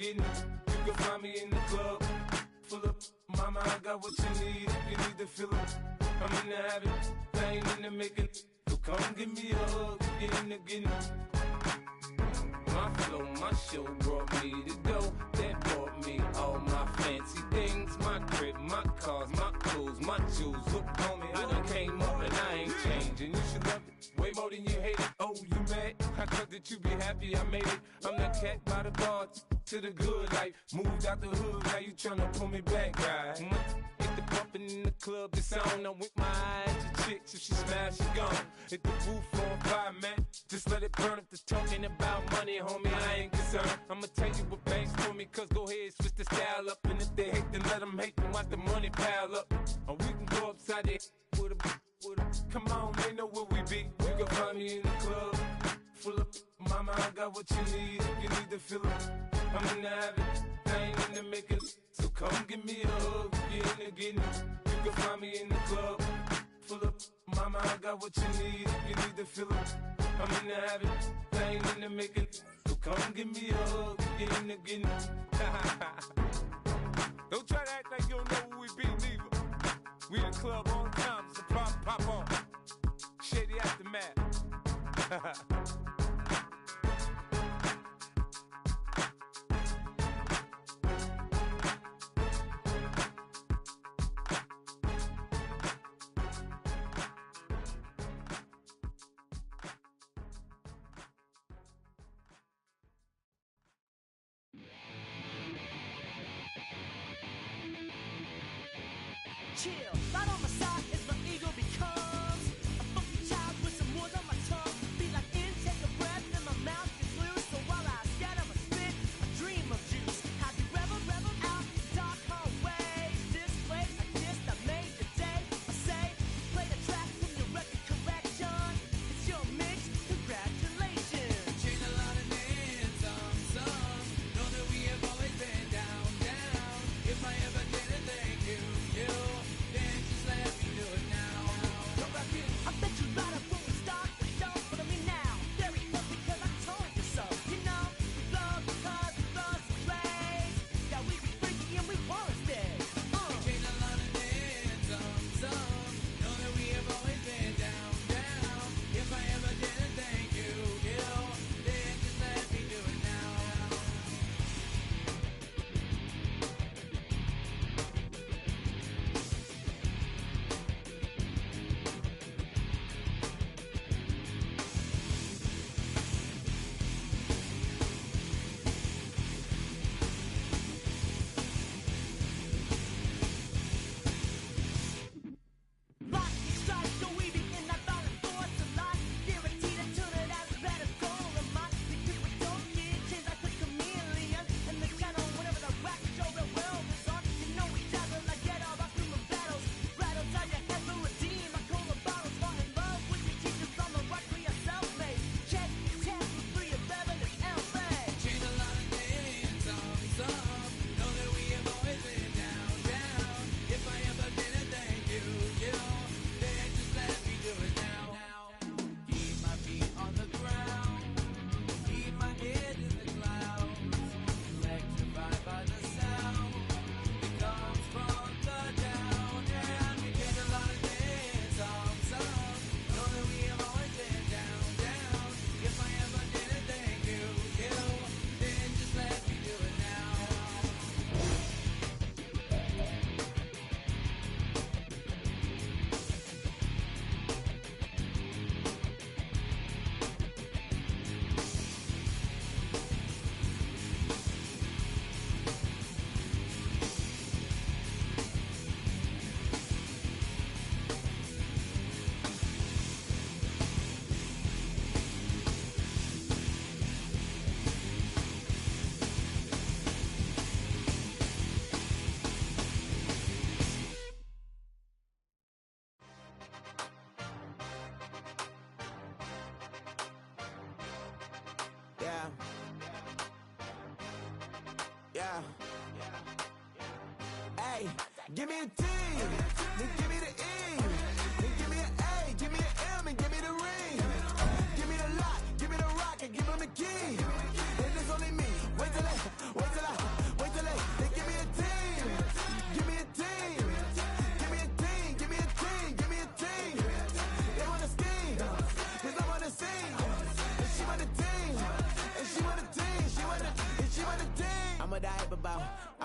getting it. You can find me in the club, full of mama, I got what you need if you need to fill it. I'm in the habit, I ain't in the making. So come give me a hug, get in the getting it. My flow, my show brought me to go. That brought me all my fancy things. My crib, my cars, my clothes, my jewels. Look on me, I done came up and I ain't changing. You should love it, way more than you hate it. Oh, you mad? I thought that you be happy I made it. I'm that cat by the bar to the good life. Moved out the hood, now you tryna pull me back, right? Hit the bumpin' in the club, it's on. I'm with my eyes to chicks, if she smash, she gone. Hit the roof on fire, man. Just let it burn. If the talking about money, homie, I ain't concerned. I'ma tell you what banks for me, cause go ahead, switch the style up. And if they hate, then let them hate, then watch the money pile up. Or we can go upside there with a, come on, they know where we be. You can find me in the club, full of, mama, I got what you need, if you need to fill it. I'm in the habit, I ain't in the making. So come give me a hug, get in the getting it. You can find me in the club, full of, mama, I got what you need, if you need to fill it. I'm in the habit, I ain't in the making. So come give me a hug, get in the getting it. Don't try to act like you don't know who we be, neither. We in the club all the time, it's a pop on. Shady Aftermath. Chill, right on my side as my ego becomes a funky child with some words on my tongue. Be like in, take a breath, and my mouth gets loose. So while I scatter my spit, I dream of juice. Have you rebel out the dark hallways? This way, I guess I made the day. I say, play the track from your record collection. It's your mix, congratulations. Chain a lot of names, some know that we have always been down. If I ever didn't thank you. Then just let me do it now. Go back in. I bet you right up when we start the show. But I mean now, there it goes because I told you so. You know, we love because it runs the place. Yeah, we be freaky and we wanna stay. Chain a lot of names, some know that we have always been down. If I ever didn't thank you, then just let me do it now. Lightning strikes, so we begin that violent force of life. Guaranteed to turn it out a better goal of mine. Because we don't get changed like a chameleon. And the channel, whenever the rap show the world is on. You know we dazzle like get all our human battles. Rattles out your head to redeem. I call the bottles, fall in love with your teachers on the right, we are self-made. Check, test, with 3 of 11 is L-Bay. Chain a lot of names, some know that we have always been down. If I ever didn't thank you, then just let me do it now. Keep my feet on the ground, keep my head in the clouds, electrified by the sound that comes from the down. And we get a lot of names, some know that we have always been down. If I ever didn't thank you, then just let me do it now. Yeah. Hey, give me a T, then give me the E, then give me an A, give me an M, and give me the ring. Give me the lock, give me the rock, and give him the key. Then there's only me. Wait till I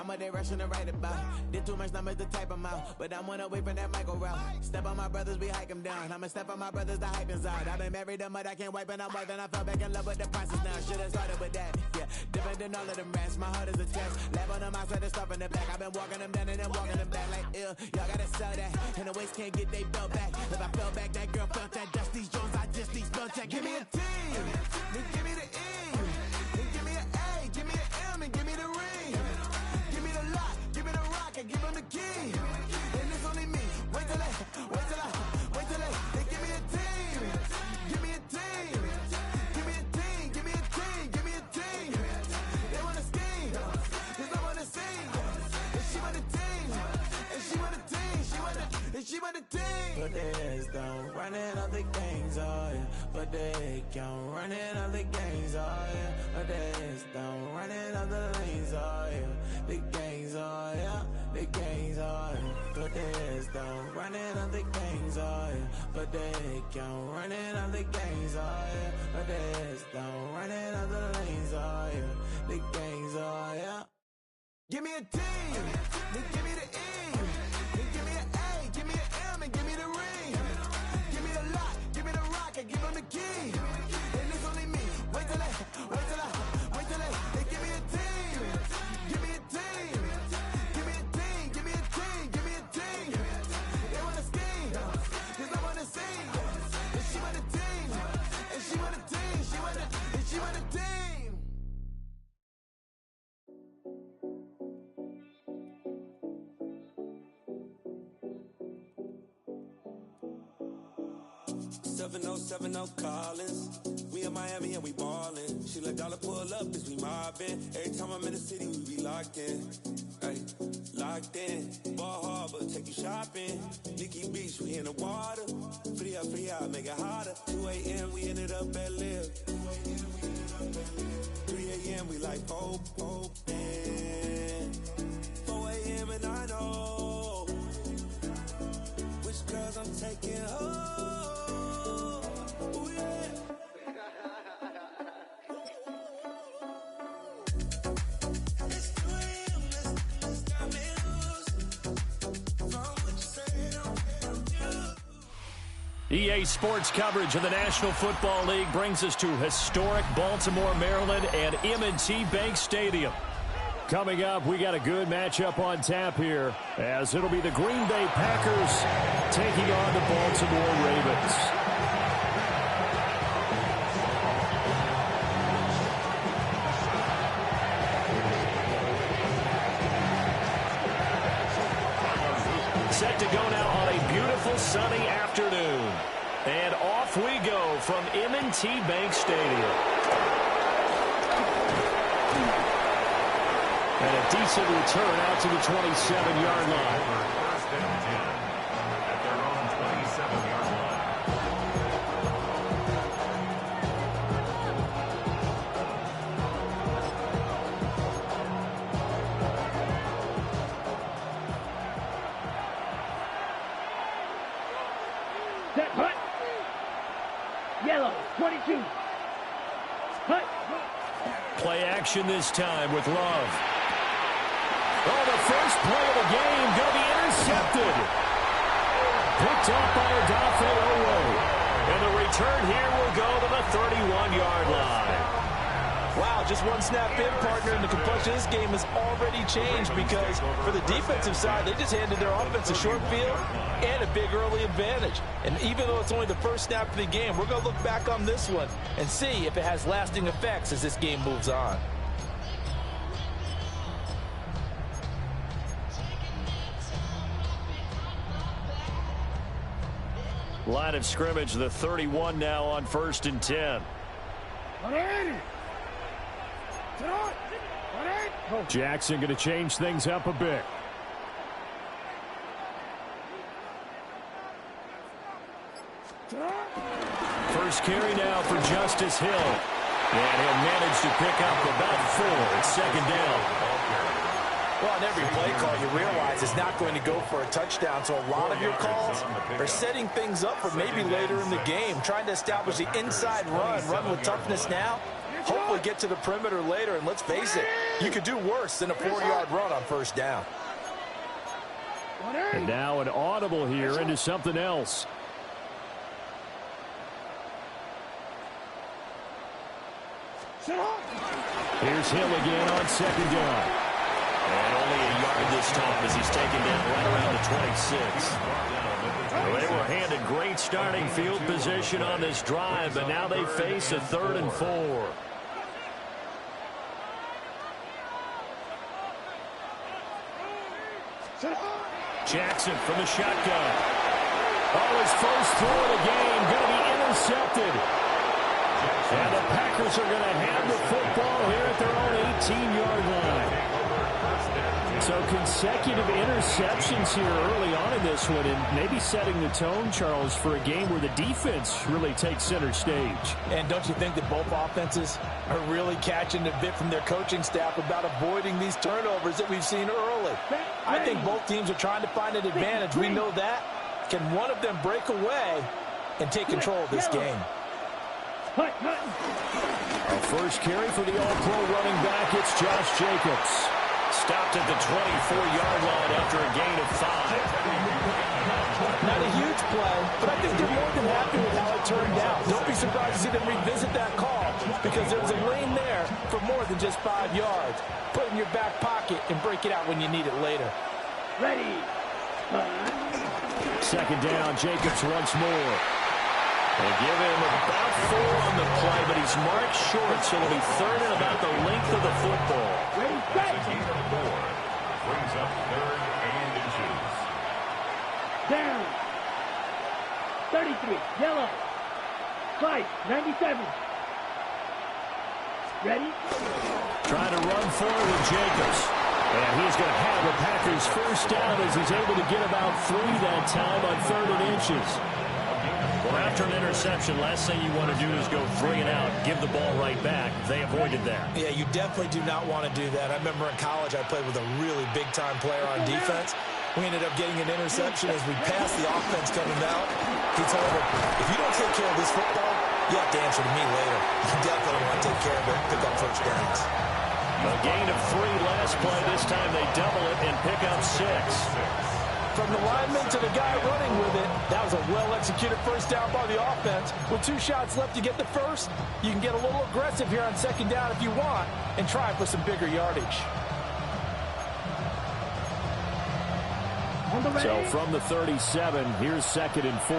what they rushing to write about. Did too much numbers to type them out, but I'm one away from that Michael route. Step on my brothers, we hike them down. I'ma step on my brothers, the hype inside. I've been married to mud, I can't wipe and I'm wiping. I fell back in love with the process now. Should've started with that, yeah. Different than all of them rats, my heart is a test. Lab on them outside and stuff in the back. I've been walking them down and then walking them back like, ew. Y'all gotta sell that, and the waist can't get they belt back. If I fell back, that girl felt that. Dust these Jones, I just these belt check. Give me a T, then give me the E, then give me an A, give me an M, and give me the ring. Give me the lock, give me the rock, and give him the key. And it's only me. Wait till they, they give me a team. Give me a team. Give me a team, give me a team, give me a team. They wanna scheme, cause I wanna sing. And she want a team, and she want a team, she want a team. But there's don't running other gangs, oh yeah. But they can't running other gangs, oh yeah. But there's don't running other lanes, oh yeah. The gangs, oh yeah. The gangs, oh yeah. But there's don't running other gangs, oh yeah. But they can't running other gangs, oh yeah. But there's don't running other lanes, oh yeah. The gangs, oh yeah. Give me a T, then give me the E, then give me an A, give me an M, and give me the ring. Give me the lock, give me the rock, and give them the key. And it's only me. Wait till they give me a team. Give me a team. Give me a team, give me a team, give me a team. They wanna scheme, cause I wanna sing. And she want a team, and she want a team, and she want a team. Collins. We in Miami and we ballin'. She let dollar pull up as we mobbin'. Every time I'm in the city, we be locked in. Ay, locked in. Ball Harbor, take you shopping. Nikki Beach, we in the water. Free up, make it hotter. 2 a.m., we ended up at Live. 3 a.m., we like hope. 4 a.m. and I know which girls I'm taking home. EA Sports coverage of the National Football League brings us to historic Baltimore, Maryland, and M&T Bank Stadium. Coming up, we got a good matchup on tap here, as it'll be the Green Bay Packers taking on the Baltimore Ravens. Set to go now on a beautiful sunny afternoon. And off we go from M&T Bank Stadium. And a decent return out to the 27-yard line. First and 10 at their own 27-yard line. Set, hut. Yellow, 22. Hut. Play action this time with Love. Oh, the first play of the game going to be intercepted. Picked off by Odafe Oweh. And the return here will go to the 31-yard line. Wow, just one snap in, partner, and the complexion of this game has already changed because for the defensive side, they just handed their offense a short field and a big early advantage. And even though it's only the first snap of the game, we're going to look back on this one and see if it has lasting effects as this game moves on. Line of scrimmage, the 31 now on 1st and 10. Jackson going to change things up a bit. First carry now for Justice Hill. And he'll manage to pick up about 4. It's second down. Well, on every play call, you realize it's not going to go for a touchdown, so a lot of your calls are setting things up for maybe later in the game, trying to establish the inside run with toughness now, hopefully get to the perimeter later. And let's face it, you could do worse than a 4-yard run on first down. And now an audible here into something else. Here's Hill again on second down. And only a yard this time as he's taken down right around the 26. Well, they were handed great starting field position on this drive, but now they face a 3rd and 4. Jackson from the shotgun. Oh, his first throw of the game going to be intercepted. And the Packers are going to have the football here at their own 18-yard line. So consecutive interceptions here early on in this one, and maybe setting the tone, Charles, for a game where the defense really takes center stage. And don't you think that both offenses are really catching a bit from their coaching staff about avoiding these turnovers that we've seen early? I think both teams are trying to find an advantage. We know that. Can one of them break away and take control of this game? Our first carry for the All-Pro running back, it's Josh Jacobs. Stopped at the 24-yard line after a gain of 5. Not a huge play, but I think they're more than happy with how it turned out. Don't be surprised to see them revisit that call because there was a lane there for more than just 5 yards. Put it in your back pocket and break it out when you need it later. Ready. Second down, Jacobs once more. They give him about 4 on the play, but he's marked short, so it'll be 3rd and about the length of the football. Ready, set. Brings up 3rd and inches. Down. 33. Yellow. Fight. 97. Ready? Trying to run forward with Jacobs. And he's going to have the Packers first down as he's able to get about 3 that time on 3rd and inches. Well, after an interception, last thing you want to do is go 3 and out, give the ball right back. They avoided that. Yeah, you definitely do not want to do that. I remember in college I played with a really big-time player on defense. We ended up getting an interception as we passed the offense coming out. He told him, if you don't take care of this football, you have to answer to me later. You definitely want to take care of it, pick up first downs. A gain of 3 last play. This time they double it and pick up 6. From the lineman to the guy running with it, that was a well-executed first down by the offense. With 2 shots left to get the first, you can get a little aggressive here on second down if you want and try for some bigger yardage. So from the 37, here's 2nd and 4.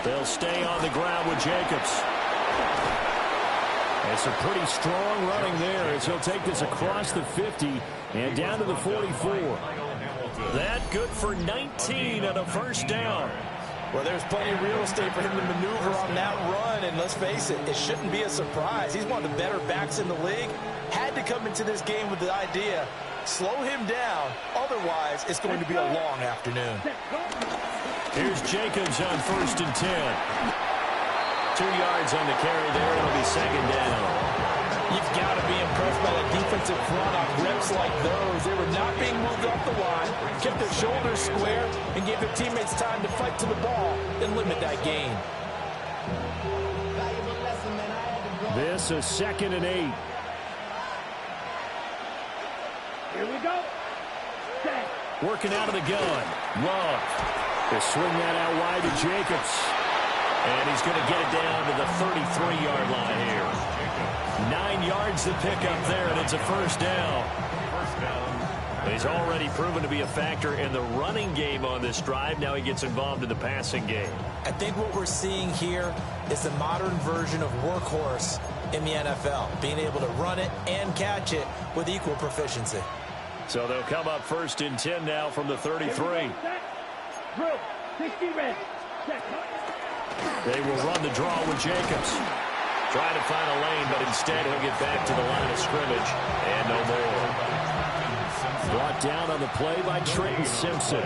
They'll stay on the ground with Jacobs. It's a pretty strong running there as he'll take this across the 50 and down to the 44. That good for 19 on a first down. Well, there's plenty of real estate for him to maneuver on that run, and let's face it, it shouldn't be a surprise. He's one of the better backs in the league. Had to come into this game with the idea, slow him down, otherwise it's going to be a long afternoon. Here's Jacobs on 1st and 10. 2 yards on the carry there. It'll be 2nd down. You've got to be impressed by the defensive front on reps like those. They were not being moved up the line, kept their shoulders square, and gave their teammates time to fight to the ball and limit that gain. This is 2nd and 8. Here we go. Set. Working out of the gun. Love. They swing that out wide to Jacobs. And he's going to get it down to the 33-yard line here. 9 yards to pick up there, and it's a first down. He's already proven to be a factor in the running game on this drive. Now he gets involved in the passing game. I think what we're seeing here is the modern version of workhorse in the NFL, being able to run it and catch it with equal proficiency. So they'll come up 1st and 10 now from the 33. Drill. 60 red. Set. They will run the draw with Jacobs. Trying to find a lane, but instead he'll get back to the line of scrimmage. And no more. Brought down on the play by Trenton Simpson.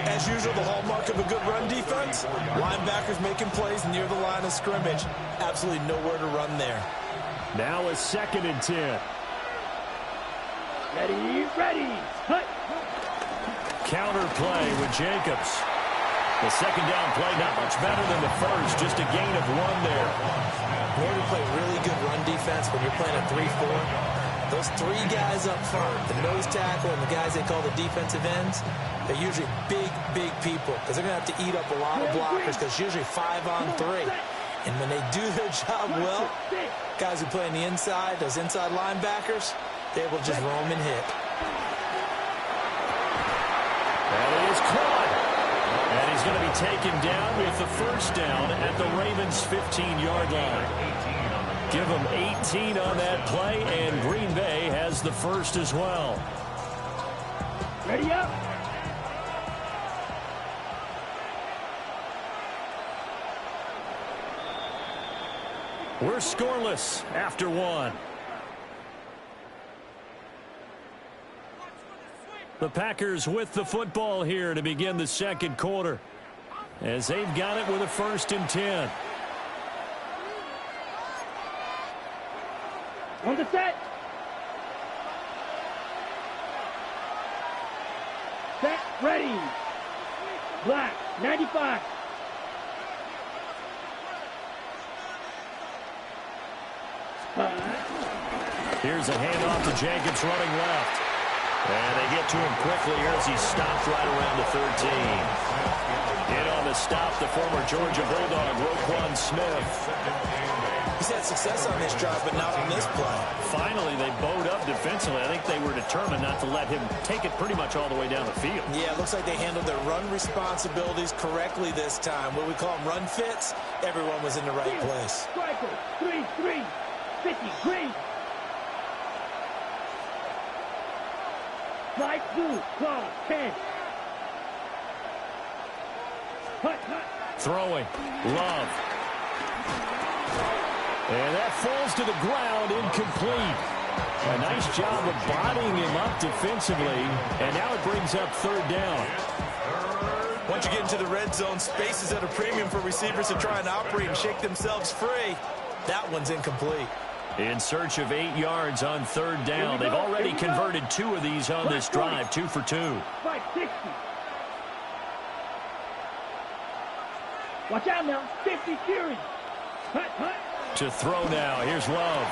As usual, the hallmark of a good run defense, linebackers making plays near the line of scrimmage. Absolutely nowhere to run there. Now a 2nd and 10. Ready, ready. Hut. Counter play with Jacobs. The second down play, not much better than the first, just a gain of 1 there. When you play really good run defense, when you're playing a 3-4, those 3 guys up front, the nose tackle and the guys they call the defensive ends, they're usually big, big people because they're going to have to eat up a lot of blockers because it's usually 5-on-3. And when they do their job well, guys who play on the inside, those inside linebackers, they're able to just roam and hit. And it is caught. And he's going to be taken down with the first down at the Ravens' 15-yard line. Give them 18 on that play, and Green Bay has the first as well. Ready up. We're scoreless after 1. The Packers with the football here to begin the second quarter, as they've got it with a 1st and 10. On the set. Set, ready. Black, 95. Here's a handoff to Jacobs running left. And they get to him quickly here as he's stopped right around the 13. In on the stop, the former Georgia Bulldog, Roquan Smith. He's had success on this drive, but not on this play. Finally, they bowed up defensively. I think they were determined not to let him take it pretty much all the way down the field. Yeah, it looks like they handled their run responsibilities correctly this time. What we call them run fits, everyone was in the right place. Striker, 3-3, 50, green. Light blue, claw, 10. Hut, hut. Throwing, Love. And that falls to the ground, incomplete. A nice job of bodying him up defensively, and now it brings up 3rd down. Once you get into the red zone, space is at a premium for receivers to try and operate and shake themselves free. That one's incomplete. In search of 8 yards on 3rd down. They've already converted 2 of these on this drive, 2 for 2. 560. Watch out now, 50 Fury. Hut, hut. To throw now, here's Love.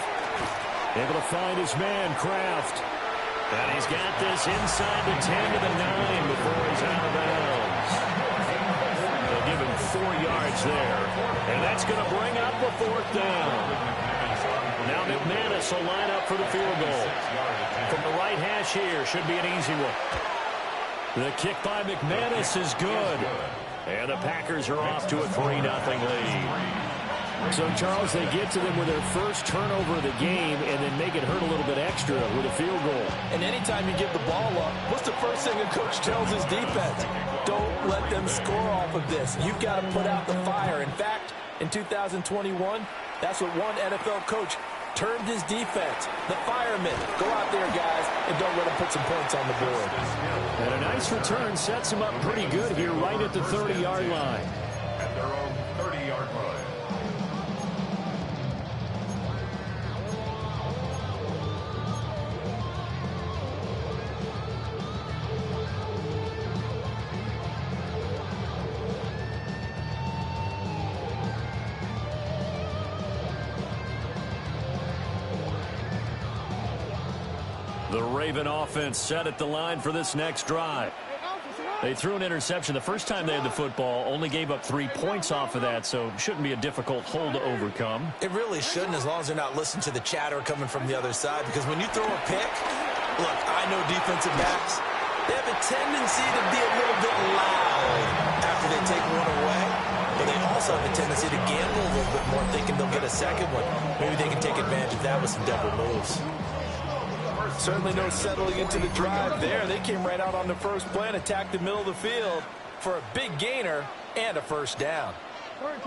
Able to find his man, Kraft. And he's got this inside the 10 to the 9 before he's out of bounds. They'll give him 4 yards there. And that's going to bring up the 4th down. Now McManus will line up for the field goal. From the right hash here, should be an easy one. The kick by McManus is good. And the Packers are off to a 3-0 lead. So, Charles, they get to them with their first turnover of the game and then make it hurt a little bit extra with a field goal. And anytime you give the ball up, what's the first thing a coach tells his defense? Don't let them score off of this. You've got to put out the fire. In fact, in 2021, that's what one NFL coach termed his defense, the firemen. Go out there, guys, and don't let them put some points on the board. And a nice return sets them up pretty good here right at the 30-yard line. At their own 30-yard line. The Raven offense set at the line for this next drive. They threw an interception the first time they had the football, only gave up 3 points off of that, so shouldn't be a difficult hole to overcome. It really shouldn't, as long as they're not listening to the chatter coming from the other side, because when you throw a pick, look, I know defensive backs, they have a tendency to be a little bit loud after they take one away, but they also have a tendency to gamble a little bit more, thinking they'll get a second one. Maybe they can take advantage of that with some double moves. Certainly no settling into the drive there. They came right out on the first play and attacked the middle of the field for a big gainer and a first down. 13.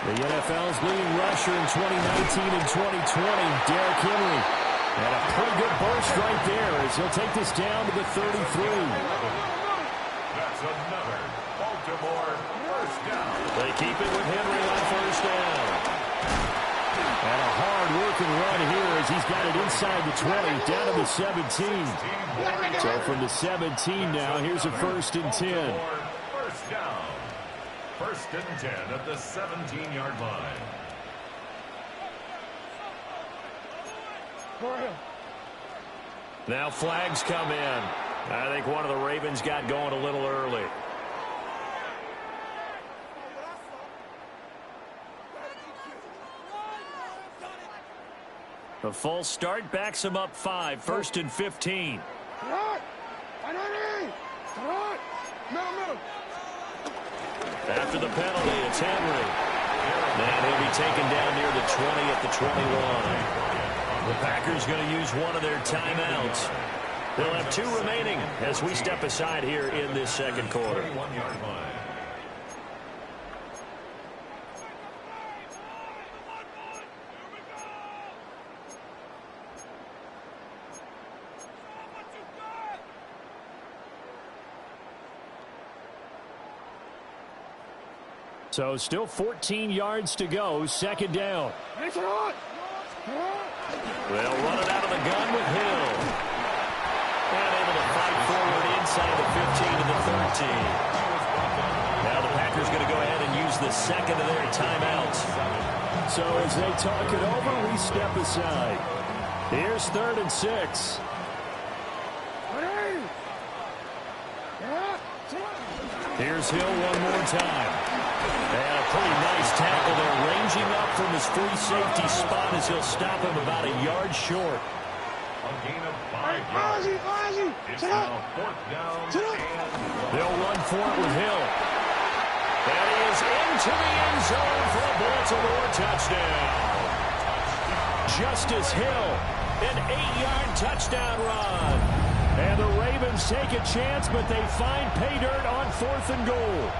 The NFL's leading rusher in 2019 and 2020, Derrick Henry. And a pretty good burst right there as he'll take this down to the 33. That's another Baltimore first down. They keep it with Henry on first down. And a hard work can run here as he's got it inside the 20, down to the 17. So from the 17 now, here's a 1st and 10. First down. 1st and 10 at the 17-yard line. Now flags come in. I think one of the Ravens got going a little early. The false start backs him up 5, 1st and 15. After the penalty, it's Henry. And he'll be taken down near the 20 at the 20 line. The Packers going to use one of their timeouts. They'll have 2 remaining as we step aside here in this second quarter. 21-yard line. So still 14 yards to go, 2nd down. They'll run it out of the gun with Hill. And able to fight forward inside the 15 to the 13. Now the Packers going to go ahead and use the 2nd of their timeouts. So as they talk it over, we step aside. Here's 3rd and 6. Here's Hill one more time. And a pretty nice tackle there, ranging up from his free safety spot as he'll stop him about a yard short. A gain of 5 yards. It's now 4th down. They'll run for it with Hill. And he is into the end zone for a Baltimore touchdown. Justice Hill, an 8-yard touchdown run. And the Ravens take a chance, but they find pay dirt on 4th and goal.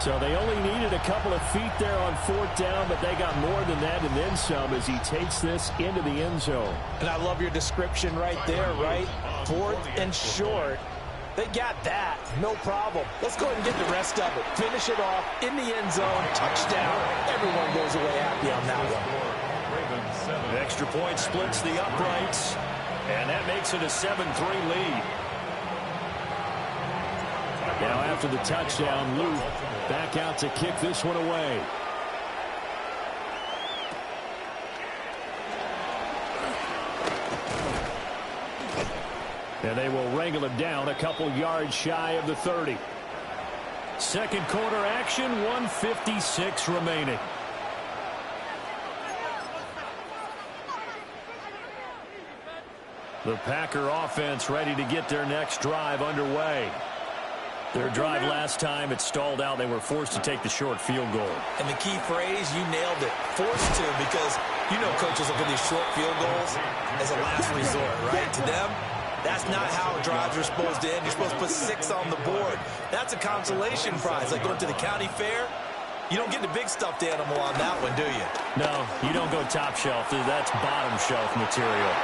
So they only needed a couple of feet there on 4th down, but they got more than that and then some as he takes this into the end zone. And I love your description right there, right? 4th and short. They got that. No problem. Let's go ahead and get the rest of it. Finish it off in the end zone. Touchdown. Everyone goes away happy on that one. An extra point splits the uprights, and that makes it a 7-3 lead. Now after the touchdown, Luke back out to kick this one away. And they will wrangle him down a couple yards shy of the 30. Second quarter action, 1:56 remaining. The Packer offense ready to get their next drive underway. Their drive last time, it stalled out. They were forced to take the short field goal. And the key phrase, you nailed it. Forced to, because you know coaches look at these short field goals as a last resort, right? To them, that's not how drives are supposed to end. You're supposed to put 6 on the board. That's a consolation prize. Like going to the county fair, you don't get the big stuffed animal on that one, do you? No, you don't go top shelf. That's bottom shelf material.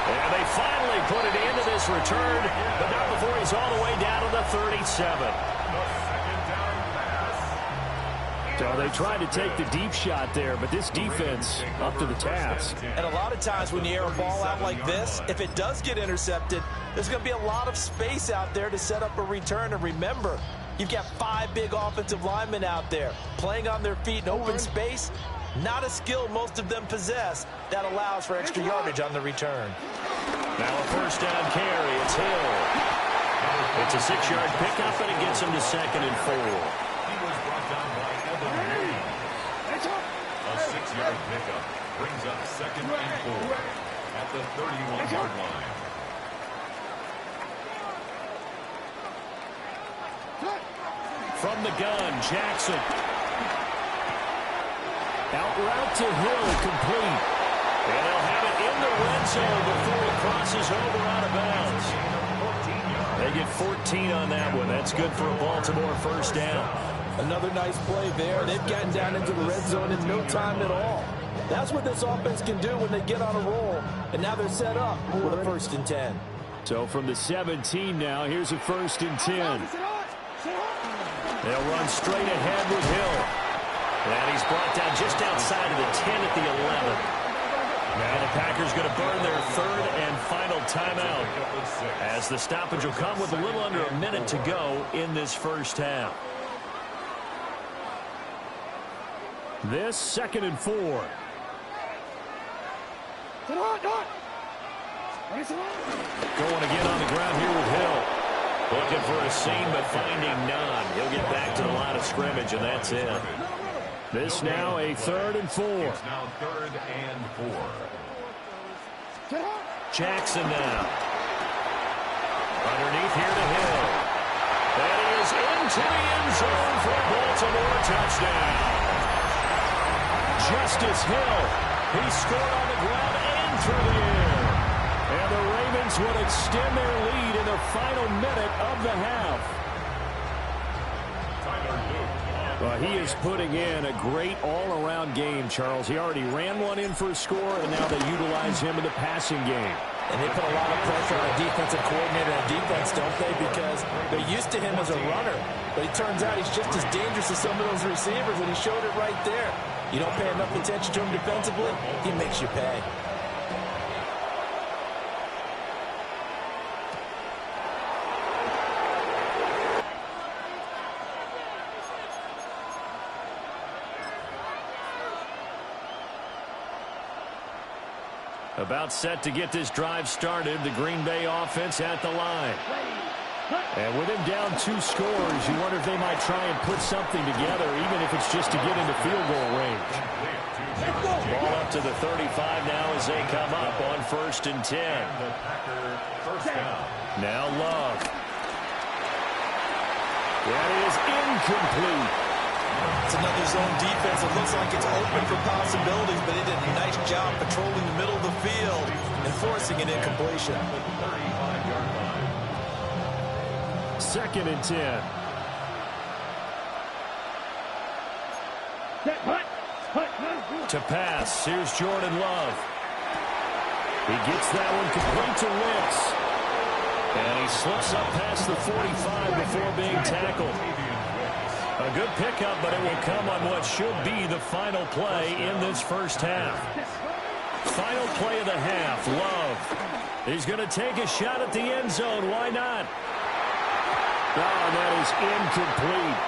And they finally put it into this return, but not before he's all the way down to the 37. So they tried to take the deep shot there, but this defense up to the task. And a lot of times when you air a ball out like this, if it does get intercepted, there's going to be a lot of space out there to set up a return. And remember, you've got 5 big offensive linemen out there playing on their feet in open space. Not a skill most of them possess that allows for extra yardage on the return. Now a first down carry. It's Hill. It's a 6-yard pickup, and it gets him to 2nd and 4. A 6-yard pickup brings up 2nd and 4 at the 31-yard line. From the gun, Jackson. Out route to Hill, complete. And they'll have it in the red zone before he crosses over out of bounds. They get 14 on that one. That's good for a Baltimore first down. Another nice play there. They've gotten down into the red zone in no time at all. That's what this offense can do when they get on a roll. And now they're set up with a 1st and 10. So from the 17 now, here's a 1st and 10. They'll run straight ahead with Hill. And he's brought down just outside of the 10 at the 11. Now the Packers going to burn their third and final timeout, as the stoppage will come with a little under a minute to go in this first half. This 2nd and 4. Going again on the ground here with Hill. Looking for a seam, but finding none. He'll get back to the line of scrimmage, and that's it. This now a 3rd and 4. It's now 3rd and 4. Jackson now. Underneath here to Hill. That is into the end zone for a Baltimore touchdown. Justice Hill. He scored on the ground and through the air. And the Ravens would extend their lead in the final minute of the half. Well, he is putting in a great all-around game, Charles. He already ran one in for a score, and now they utilize him in the passing game. And they put a lot of pressure on a defensive coordinator and defense, don't they? Because they're used to him as a runner. But it turns out he's just as dangerous as some of those receivers, and he showed it right there. You don't pay enough attention to him defensively, he makes you pay. About set to get this drive started, the Green Bay offense at the line. And with him down 2 scores, you wonder if they might try and put something together, even if it's just to get into field goal range. Ball up to the 35 now as they come up on 1st and 10. Now Love. That is incomplete. It's another zone defense. It looks like it's open for possibilities, but they did a nice job patrolling the middle of the field and forcing an incompletion. 2nd and 10. To pass, here's Jordan Love. He gets that one complete to Wentz. And he slips up past the 45 before being tackled. A good pickup, but it will come on what should be the final play in this first half. Final play of the half, Love. He's going to take a shot at the end zone. Why not? Oh, that is incomplete.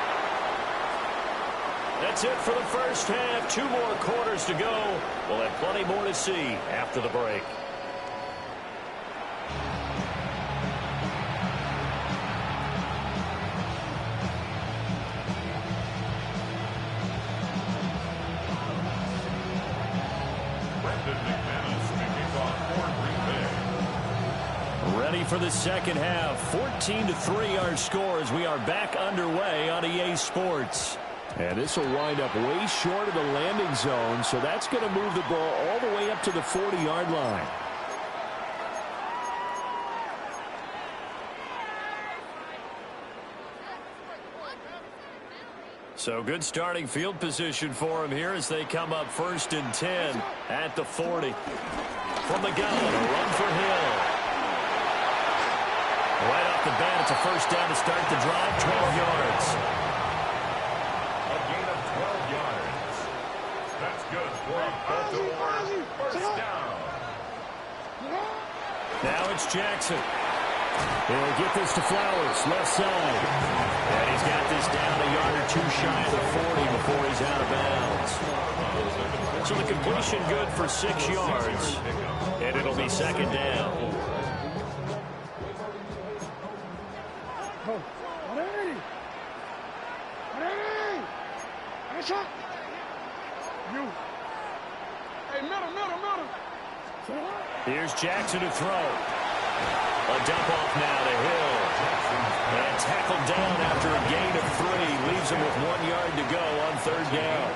That's it for the first half. 2 more quarters to go. We'll have plenty more to see after the break. Ready for the second half. 14-3 our score as we are back underway on EA Sports. And this will wind up way short of the landing zone, so that's going to move the ball all the way up to the 40-yard line. So good starting field position for him here as they come up 1st and 10 at the 40. From the gun, a run for Hill. Right off the bat, it's a first down to start the drive, 12 yards. A gain of 12 yards. That's good for Baltimore. First down. Now it's Jackson. He'll get this to Flowers, left side. And he's got this down a yard or 2 shy of the 40 before he's out of bounds. So the completion good for 6 yards. And it'll be 2nd down. Here's Jackson to throw. A dump off now to Hill. And tackled down after a gain of 3. Leaves him with 1 yard to go on 3rd down.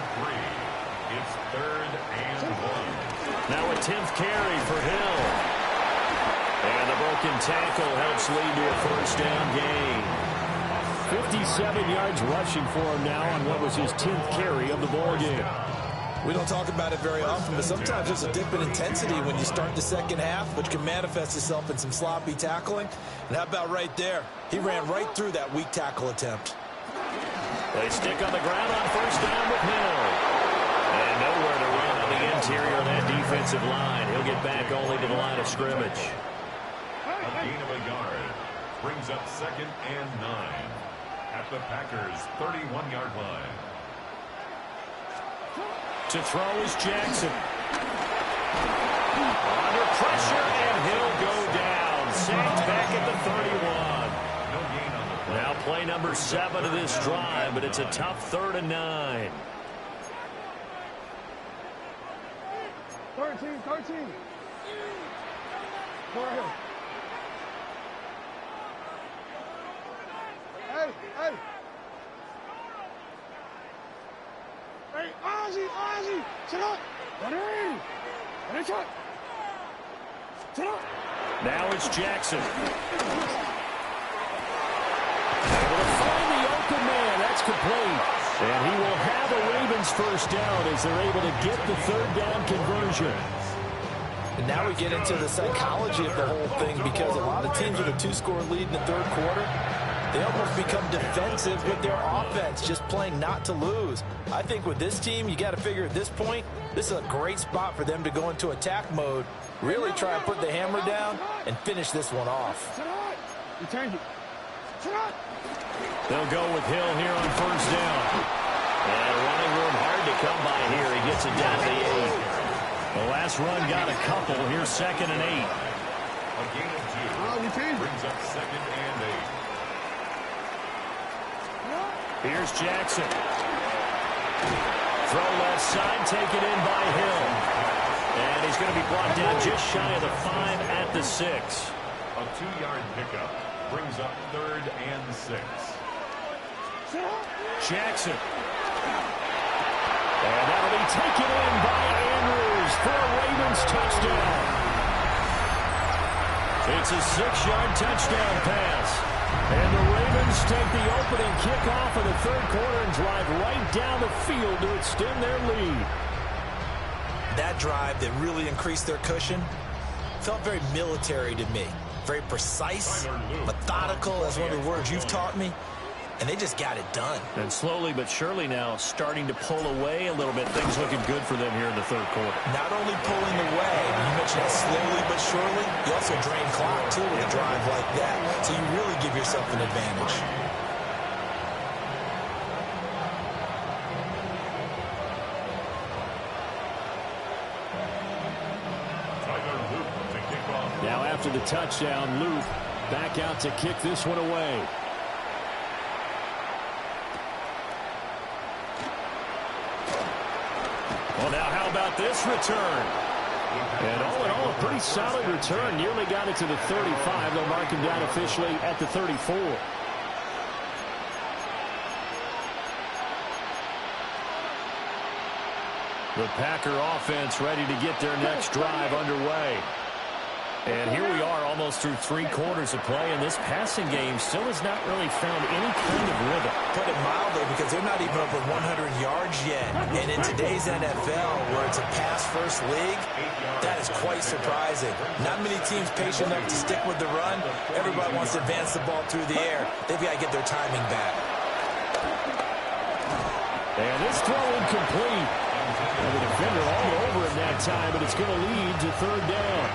It's 3rd and 1. Now a 10th carry for Hill. And the broken tackle helps lead to a first down gain. 57 yards rushing for him now on what was his 10th carry of the ball game. We don't talk about it very often, but sometimes there's a dip in intensity when you start the second half, which can manifest itself in some sloppy tackling. And how about right there? He ran right through that weak tackle attempt. They stick on the ground on first down with Hill. And nowhere to run on the interior of that defensive line. He'll get back only to the line of scrimmage. A gain of a yard brings up 2nd and 9 at the Packers' 31-yard line. To throw is Jackson. Under pressure, and he'll go down. Sacked back at the 31. No gain on the play. Now play number 7 of this drive, but it's a tough 3rd and 9. 13. Go ahead. Hey. Hey, Ozzy, sit up. Ready, shot. Sit up. Now it's Jackson. Able to find the open man. That's complete. And he will have a Ravens first down as they're able to get the 3rd down conversion. And now we get into the psychology of the whole thing, because a lot of teams with a 2-score lead in the 3rd quarter, they almost become defensive with their offense, just playing not to lose. I think with this team, you got to figure at this point, this is a great spot for them to go into attack mode, really try and put the hammer down and finish this one off. They'll go with Hill here on first down. And running room hard to come by here. He gets it down to the 8. The last run got a couple. Here's 2nd and 8. A gain of 2 brings up 2nd and 8. Here's Jackson. Throw left side, taken in by Hill. And he's going to be brought down just shy of the 5 at the 6. A 2-yard pickup brings up 3rd and 6. Jackson. And that'll be taken in by Andrews for a Ravens touchdown. It's a 6-yard touchdown pass. And the Ravens take the opening kickoff of the 3rd quarter and drive right down the field to extend their lead. That drive that really increased their cushion felt very military to me. Very precise, methodical, as one of the words you've taught me. And they just got it done. And slowly but surely now starting to pull away a little bit. Things looking good for them here in the 3rd quarter. Not only pulling away, you mentioned that slowly but surely, you also drain clock too with a drive like that. So you really give yourself an advantage. Now after the touchdown, Luke back out to kick this one away. Well, now how about this return? And all in all, a pretty solid return. Nearly got it to the 35. They'll mark him down officially at the 34. The Packer offense ready to get their next drive underway. And here we are almost through 3 quarters of play, and this passing game still has not really found any kind of rhythm. Put it mildly, because they're not even over 100 yards yet. And in today's NFL, where it's a pass-first league, that is quite surprising. Not many teams patient enough to stick with the run. Everybody wants to advance the ball through the air. They've got to get their timing back. And this throw incomplete. And the defender all over him that time, but it's going to lead to 3rd down.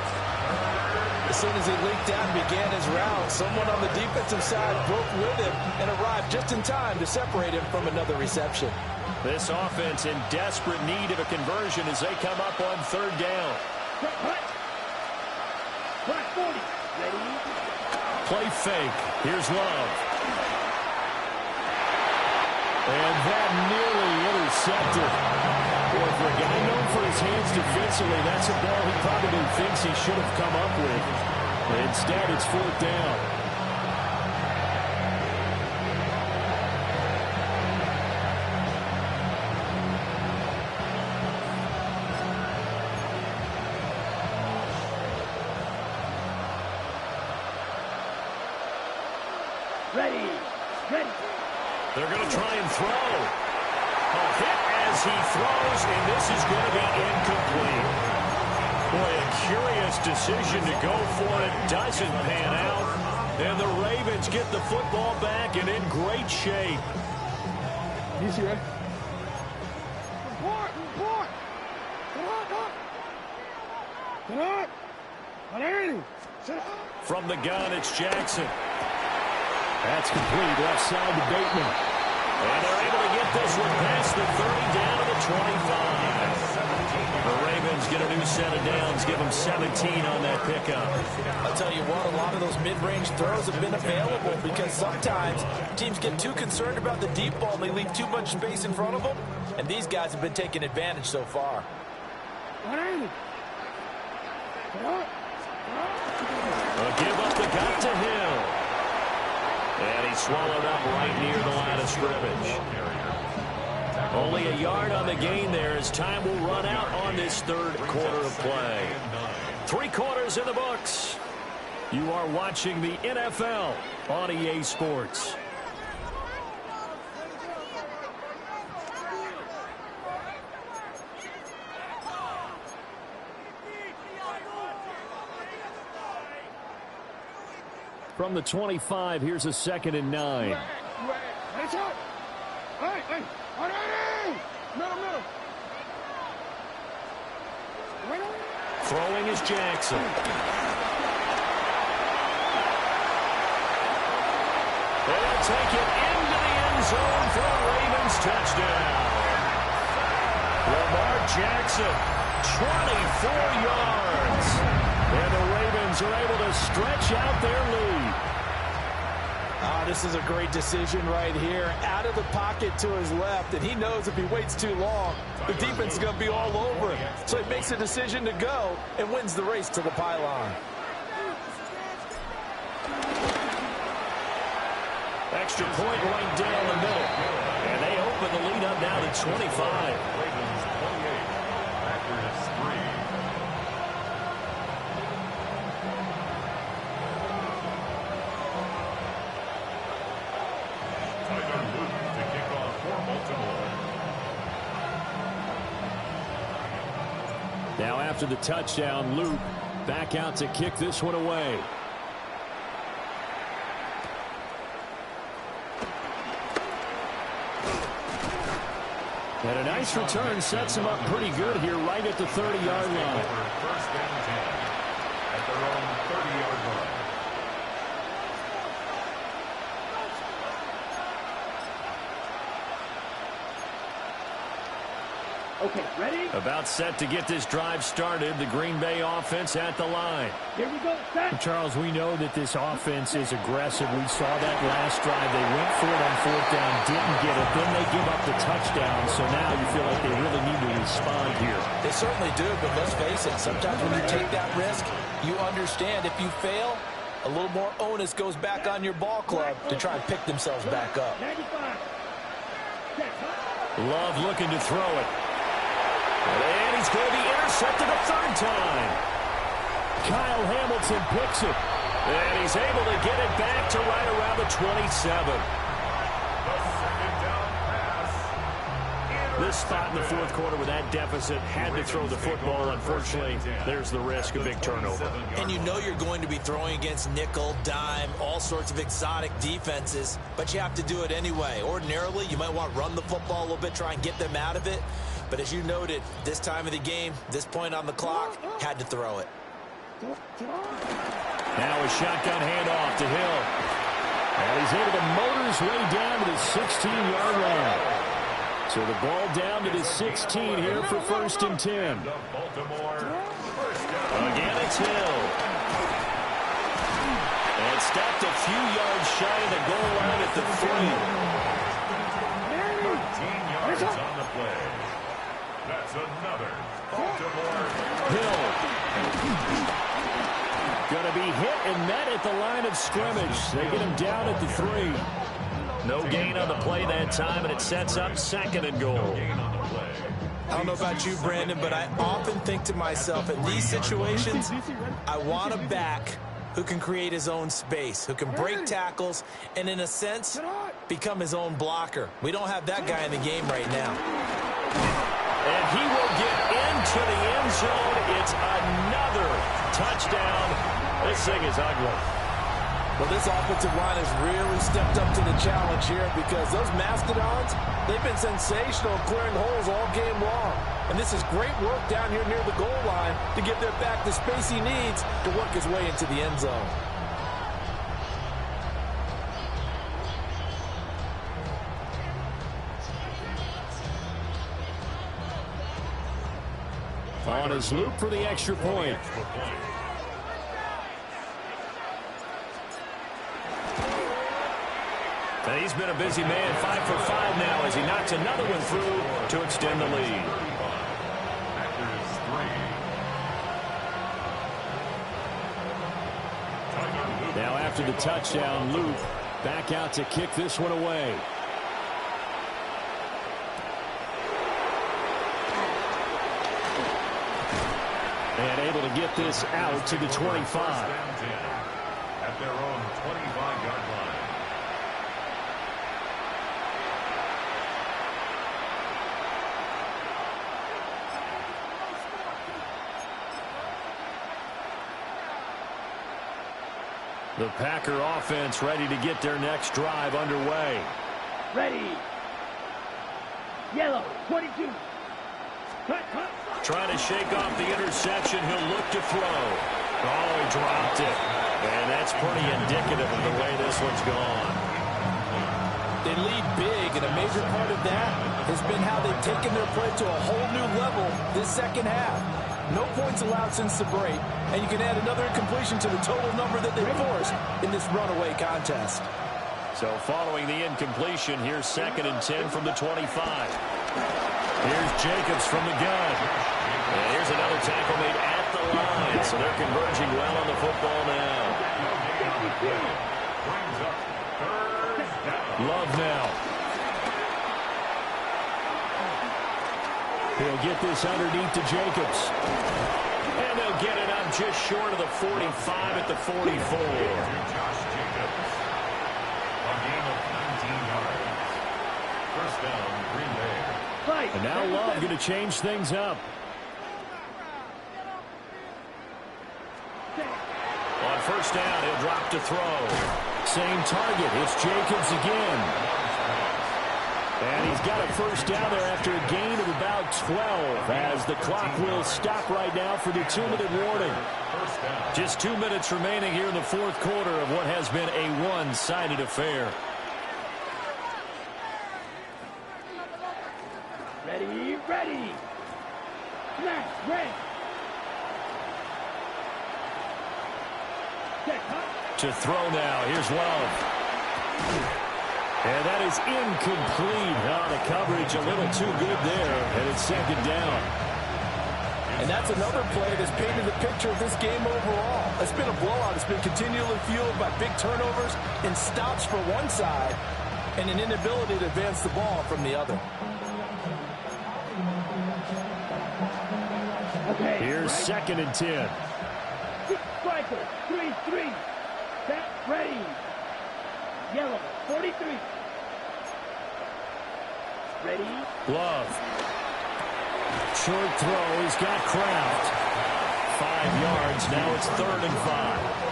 As soon as he leaked out and began his route, someone on the defensive side broke with him and arrived just in time to separate him from another reception. This offense in desperate need of a conversion as they come up on 3rd down. Play fake. Here's Love. And that nearly intercepted. Boy, for a guy known for his hands defensively, that's a ball he probably thinks he should have come up with. Instead, it's 4th down. Ready. They're going to try and throw. A hit as he throws, and this is going to be incomplete. Boy, a curious decision to go for it. Doesn't pan out. And the Ravens get the football back and in great shape. DC, right? Report! Get up! From the gun, it's Jackson. That's complete. Left side to Bateman. And they're able to get this one past the 30 down to the 25. The Ravens get a new set of downs, give them 17 on that pickup. I'll tell you what, a lot of those mid-range throws have been available because sometimes teams get too concerned about the deep ball and they leave too much space in front of them. And these guys have been taking advantage so far. A give up the gut to Hill. And he's swallowed up right near the line of scrimmage. Only a yard on the gain there as time will run out on this third quarter of play. 3 quarters in the books. You are watching the NFL on EA Sports. From the 25, here's a 2nd and 9. Throwing is Jackson. They'll take it into the end zone for a Ravens touchdown. Lamar Jackson, 24 yards. And the Ravens are able to stretch out their lead. This is a great decision right here. Out of the pocket to his left, and he knows if he waits too long, the defense is going to be all over him. So he makes a decision to go and wins the race to the pylon. Extra point right down the middle. And they open the lead up now to 25. Ravens 28, Packers 3. Now after the touchdown, Luke back out to kick this one away. And a nice return sets him up pretty good here right at the 30-yard line. First and 10 at their own 30-yard line. Okay, ready? About set to get this drive started. The Green Bay offense at the line. Here we go, set. Charles, we know that this offense is aggressive. We saw that last drive. They went for it on 4th down, didn't get it. Then they give up the touchdown. So now you feel like they really need to respond here. They certainly do, but let's face it, sometimes when you take that risk, you understand if you fail, a little more onus goes back on your ball club to try and pick themselves back up. 95. Love looking to throw it. And he's going to be intercepted a 3rd time. Kyle Hamilton picks it. And he's able to get it back to right around the 27. This spot in the 4th quarter with that deficit had to throw the football. Unfortunately, there's the risk of big turnover. And you know you're going to be throwing against nickel, dime, all sorts of exotic defenses, but you have to do it anyway. Ordinarily, you might want to run the football a little bit, try and get them out of it. But as you noted, this time of the game, this point on the clock, had to throw it. Now a shotgun handoff to Hill. And he's able to motor his way down to the 16-yard line. So the ball down to the 16 here for 1st and 10. Again, it's Hill. And stopped a few yards shy of the goal line at the 13 yards on the play. That's another Baltimore. Hill. Going to be hit and met at the line of scrimmage. They get him down at the 3. No gain on the play that time, and it sets up 2nd and goal. I don't know about you, Brandon, but I often think to myself, in these situations, I want a back who can create his own space, who can break tackles, and in a sense, become his own blocker. We don't have that guy in the game right now. And he will get into the end zone. It's another touchdown. This thing is ugly. Well, this offensive line has really stepped up to the challenge here because those Mastodons, they've been sensational at clearing holes all game long. And this is great work down here near the goal line to give their back the space he needs to work his way into the end zone. On his loop for the extra point. And he's been a busy man, 5 for 5 now as he knocks another one through to extend the lead. Now after the touchdown, loop back out to kick this one away. And able to get this out to the 25. At their own 25-yard line. The Packer offense ready to get their next drive underway. Ready. Yellow, 22. Cut. Trying to shake off the interception. He'll look to throw. Oh, he dropped it. And that's pretty indicative of the way this one's gone. They lead big, and a major part of that has been how they've taken their play to a whole new level this second half. No points allowed since the break, and you can add another incompletion to the total number that they forced in this runaway contest. So following the incompletion, here's 2nd and 10 from the 25. Here's Jacobs from the gun. And here's another tackle made at the line. So they're converging well on the football now. Love now. He'll get this underneath to Jacobs. And they'll get it up just short of the 45 at the 44. Josh Jacobs. A gain of 19 yards. First down, Green Bay. And now Love going to change things up. On first down, he'll drop to throw. Same target. It's Jacobs again. And he's got a first down there after a gain of about 12 as the clock will stop right now for the 2-minute warning. Just 2 minutes remaining here in the fourth quarter of what has been a one-sided affair. Ready. Snap, red. To throw now. Here's Love. And that is incomplete. Oh, the coverage a little too good there. And it's 2nd down. And that's another play that's painted the picture of this game overall. It's been a blowout. It's been continually fueled by big turnovers and stops for one side and an inability to advance the ball from the other. Okay. Here's 2nd and 10. Striker, 3-3. Set, ready. Yellow, 43. Ready. Love. Short throw. He's got Kraft. 5 yards. Now it's 3rd and 5.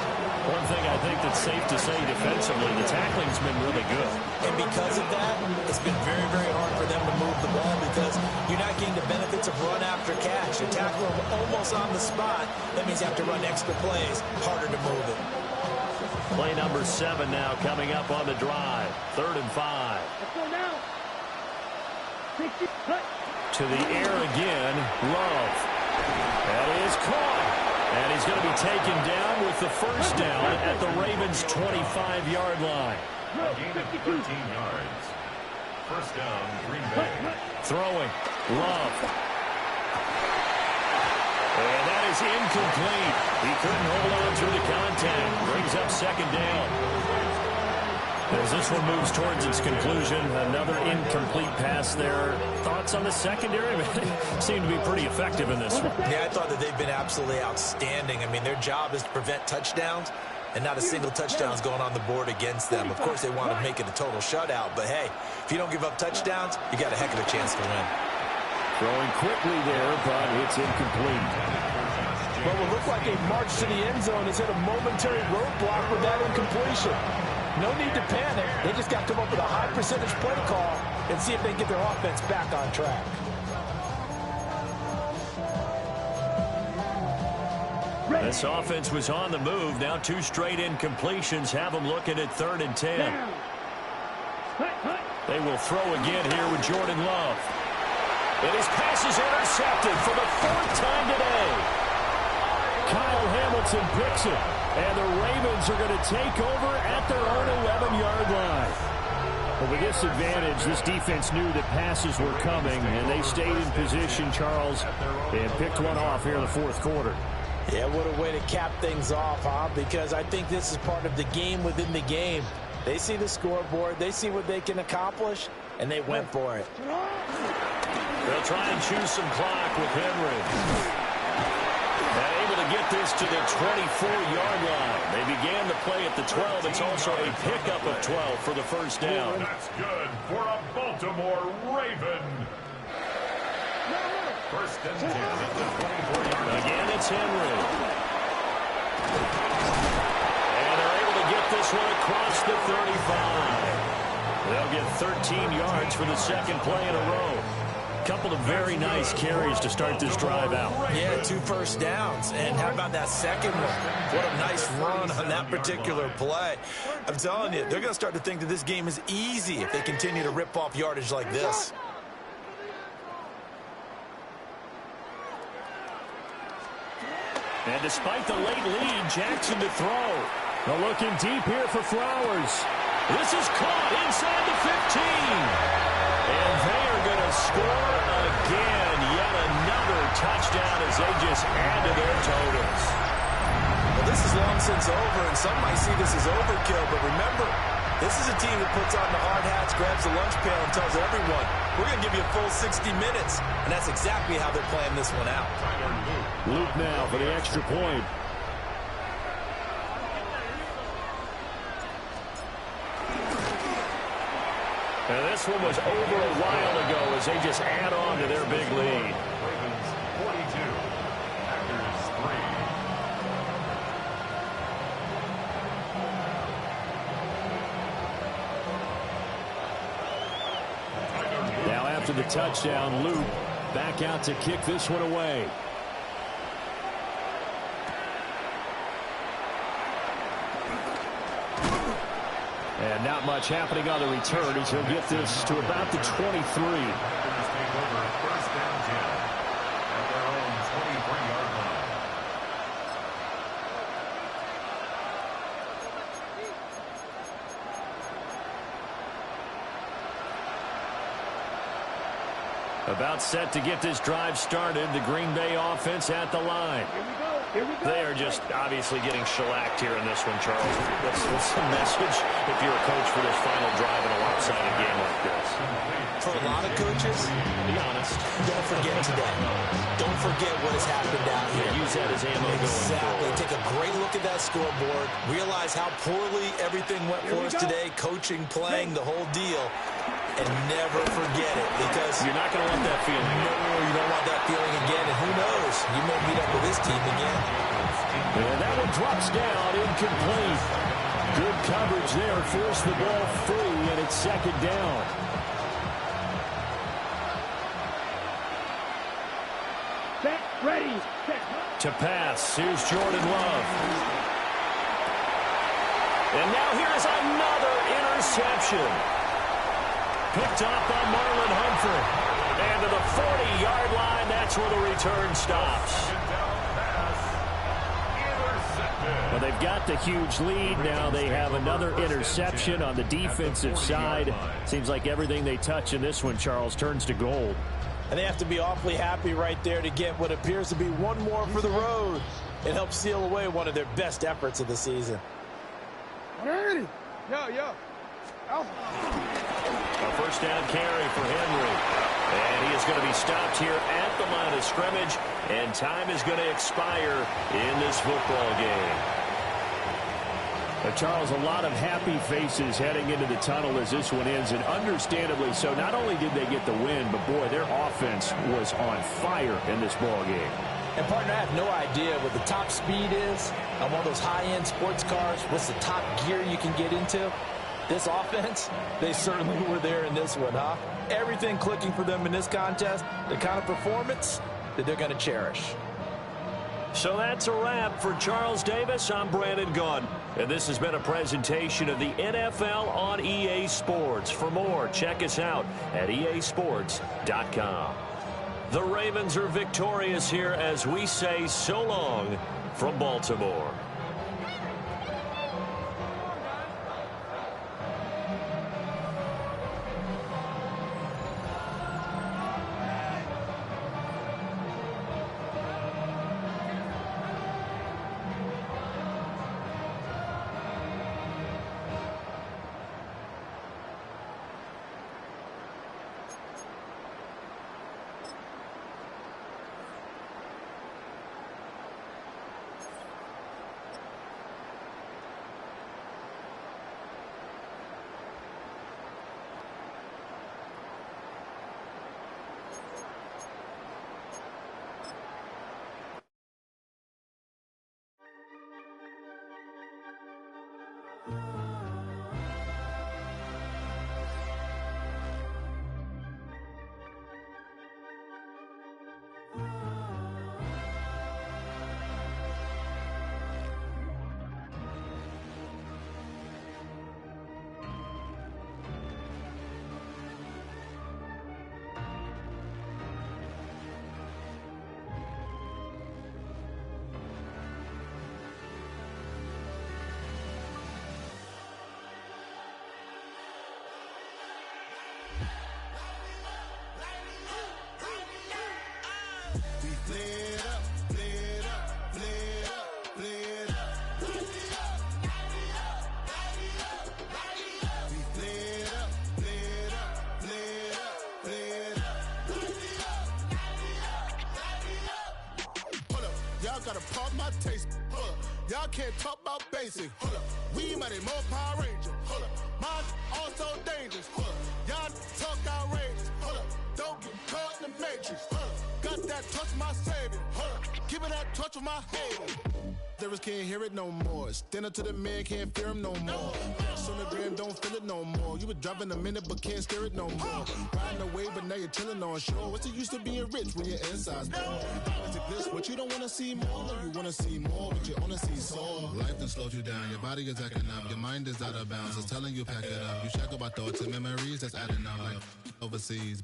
One thing I think that's safe to say defensively, the tackling's been really good. And because of that, it's been very, very hard for them to move the ball because you're not getting the benefits of run after catch. You tackle them almost on the spot. That means you have to run extra plays. Harder to move it. Play number 7 now coming up on the drive. 3rd and 5. Let's go now. 60, cut. To the air again. Love. That is caught. And he's going to be taken down with the first down at the Ravens' 25-yard line. A gain of 13 yards. First down, Green Bay. Throwing. Love. And that is incomplete. He couldn't hold on through the contact. Brings up 2nd down. As this one moves towards its conclusion, another incomplete pass there. Thoughts on the secondary? They seem to be pretty effective in this one. Yeah, I thought that they've been absolutely outstanding. I mean, their job is to prevent touchdowns, and not a single touchdown's going on the board against them. Of course, they want to make it a total shutout, but hey, if you don't give up touchdowns, you got a heck of a chance to win. Throwing quickly there, but it's incomplete. What will look like a march to the end zone has hit a momentary roadblock with that incompletion. No need to panic. They just got to come up with a high percentage play call and see if they can get their offense back on track. This offense was on the move. Now 2 straight incompletions have them looking at 3rd and 10. They will throw again here with Jordan Love. And his pass is intercepted for the 4th time today. Kyle Hamilton picks it. And the Ravens are going to take over at their own 11-yard line. But with this advantage, this defense knew that passes were coming, and they stayed in position, Charles, and picked one off here in the 4th quarter. Yeah, what a way to cap things off, huh? Because I think this is part of the game within the game. They see the scoreboard, they see what they can accomplish, and they went for it. They'll try and choose some clock with Henry. And able to get this to the 24-yard line. They began the play at the 12. It's also a pickup of 12 for the first down. That's good for a Baltimore Raven. First and 10 at the 24-yard line. Again, it's Henry. And they're able to get this one across the 35. They'll get 13 yards for the 2nd play in a row. Couple of very nice carries to start this drive out. Yeah, 2 first downs. And how about that second one? What a nice run on that particular play. I'm telling you, they're going to start to think that this game is easy if they continue to rip off yardage like this. And despite the late lead, Jackson to throw. They're looking deep here for Flowers. This is caught inside the 15. And they are going to score again. Yet another touchdown as they just add to their totals. Well, this is long since over, and some might see this as overkill. But remember, this is a team that puts on the hard hats, grabs the lunch pail, and tells everyone, we're going to give you a full 60 minutes. And that's exactly how they're playing this one out. Luke now for the extra point. And this one was over a while ago as they just add on to their big lead. Ravens 42, Packers 3. Now after the touchdown, Luke back out to kick this one away. And not much happening on the return as he'll get this to about the 23. Packers take over first and 10 at their own 23-yard line. About set to get this drive started. The Green Bay offense at the line. They are just obviously getting shellacked here in this one, Charles. What's the message if you're a coach for this final drive in a lopsided game like this? For a lot of coaches, Be honest. don't forget today. Don't forget what has happened out here. Use that as ammo going Exactly. forward. Take a great look at that scoreboard. Realize how poorly everything went for us today. Coaching, playing, the whole deal. And never forget it, because You're not going to want that feeling. no, you don't want that feeling again. And who knows? You may meet up with this team again. And that one drops down, incomplete. Good coverage there. Force the ball free, and it's 2nd down. Set, ready, set. To pass, here's Jordan Love. And now here's another interception. Picked off by Marlon Humphrey. And to the 40-yard line, that's where the return stops. Well, they've got the huge lead. Now they have another interception on the defensive side. Seems like everything they touch in this one, Charles, turns to gold. And they have to be awfully happy right there to get what appears to be one more for the road and help seal away one of their best efforts of the season. A first down carry for Henry. And he is going to be stopped here at the line of scrimmage. And time is going to expire in this football game. Charles, a lot of happy faces heading into the tunnel as this one ends, and understandably so. Not only did they get the win, but boy, their offense was on fire in this ball game. And, partner, I have no idea what the top speed is on one of those high-end sports cars. What's the top gear you can get into? This offense, they certainly were there in this one, huh? Everything clicking for them in this contest, the kind of performance that they're going to cherish. So that's a wrap for Charles Davis. I'm Brandon Gunn, and this has been a presentation of the NFL on EA Sports. For more, check us out at easports.com. The Ravens are victorious here as we say so long from Baltimore. Gotta pop my taste. Hold up. Y'all can't talk about basic. Hold up. We might more Power Ranger. Hold up. Mine also dangerous. Hold up. Y'all talk outrageous. Hold up. Don't get caught in the matrix. Hold up. Got that touch my savior. Hold up. Give me that touch with my haters. Lyrics can't hear it no more. Stand up to the man, can't fear him no more. On the gram, don't feel it no more. You were driving a minute, but can't steer it no more. Riding away, but now you're chilling on shore. What's the use of being rich when your inside's poor? It's a glitch, but you don't want to see more. No, you want to see more, but you only see soul. Life done slowed you down. Your body is acting up. Your mind is out of bounds. It's telling you pack it up. You shackle by thoughts and memories that's adding up. Like overseas,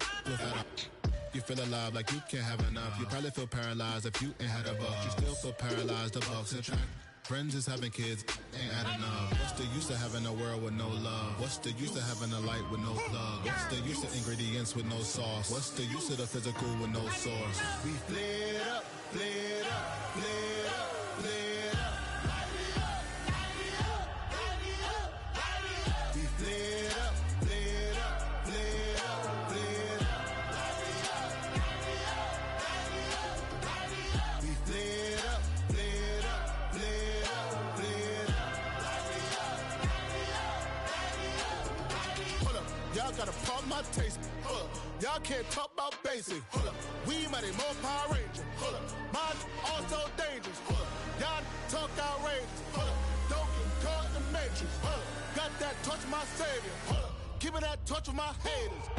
you feel alive like you can't have enough. You probably feel paralyzed if you ain't had a buck. You still feel paralyzed, the bucks and track. Friends is having kids, ain't adding up. What's the use of having a world with no love? What's the use of having a light with no plug? What's the use of ingredients with no sauce? What's the use of the physical with no source? We flared up, flared up, flared up, flared up. We flared up, flared up, flared up, flared up. We flared up, flared up, flared up. Hold up, y'all gotta pop my taste. Hold up, y'all can't talk about basic. Hold up, we might be more Power Ranger. Hold up, mine also dangerous. Hold up, y'all talk outrageous. Hold up, don't get caught in the matrix. Hold up, got that touch my savior. Hold up, give me that touch with my haters.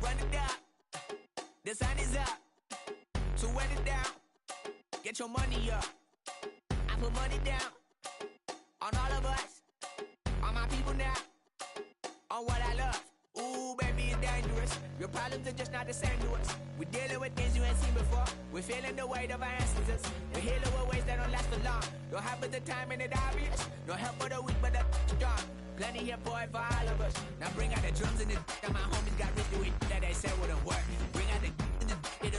Run it down, the sun is up, so run it down, get your money up, I put money down, on all of us, on my people now, on what I love, ooh baby it's dangerous, your problems are just not the same to us, we're dealing with things you ain't seen before, we're feeling the weight of our ancestors, we're healing with ways that don't last so long, don't have but the time and it obvious, no help for the weak but the strong. Plenty here for it for all of us. Now bring out the drums and the that my homies got rich doing that they said wouldn't work. Bring out the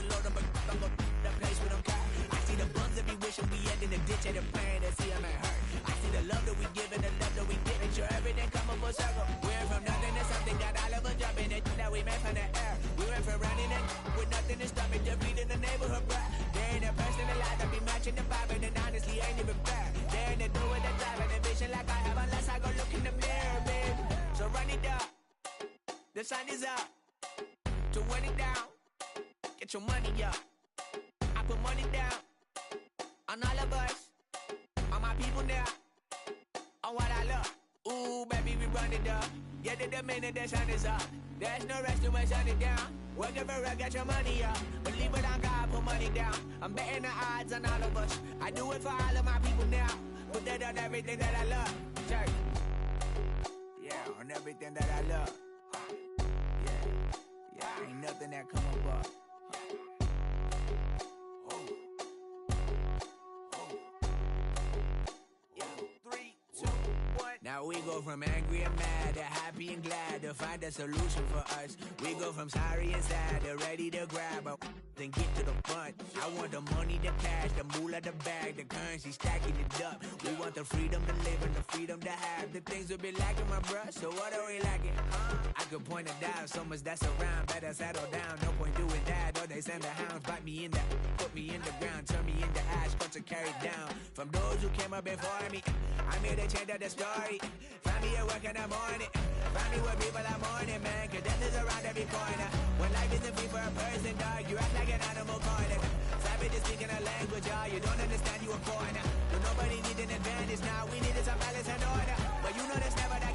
load up the place with them car. I see the buns Sometimes I be wishing we end in a ditch and the pain that see them hurt. I see the love that we give and the love that we get. And sure everything come up full circle. We went from nothing to something, got all of us jumping it that we made from the air. We went from running and with nothing to stop it, just reading the neighborhood bruh. There ain't a person alive that be matching the vibe, and honestly ain't even fair. There ain't a do with the drive and the vision like I have unless I go look in the mirror, babe. So run it up, the sun is up. To run it down, get your money up. I put money down on all of us, on my people now, on what I love. Ooh, baby, we run it up. Yeah, the minute the sun is up. There's no rest to my shut it down. Work it for real, get your money up. Believe it on God, put money down. I'm betting the odds on all of us. I do it for all of my people now. Put that on everything that I love. Check. Yeah, on everything that I love. Yeah, ain't nothing that come up. Now we go from angry and mad to happy and glad to find a solution for us. We go from sorry and sad to ready to grab a then get to the front. I want the money, the cash, the moolah, the bag, the currency, stacking it up. We want the freedom to live and the freedom to have. The things will be lacking, my bruh, so what are we lacking? I could point it out, so much that's around. Better settle down, no point doing that. Or they send the hounds, bite me in the, put me in the ground, turn me into ash, cut to carry down. From those who came up before me, I'm here to change up the story. Find me at work in the morning, find me where people are mourning, man, cause death is around every corner. When life isn't free for a person, dog, you act like an animal corner. Savage is speaking a language, y'all, you don't understand, you a foreigner. But nobody needs an advantage now, we needed some balance and order. But you know that's never that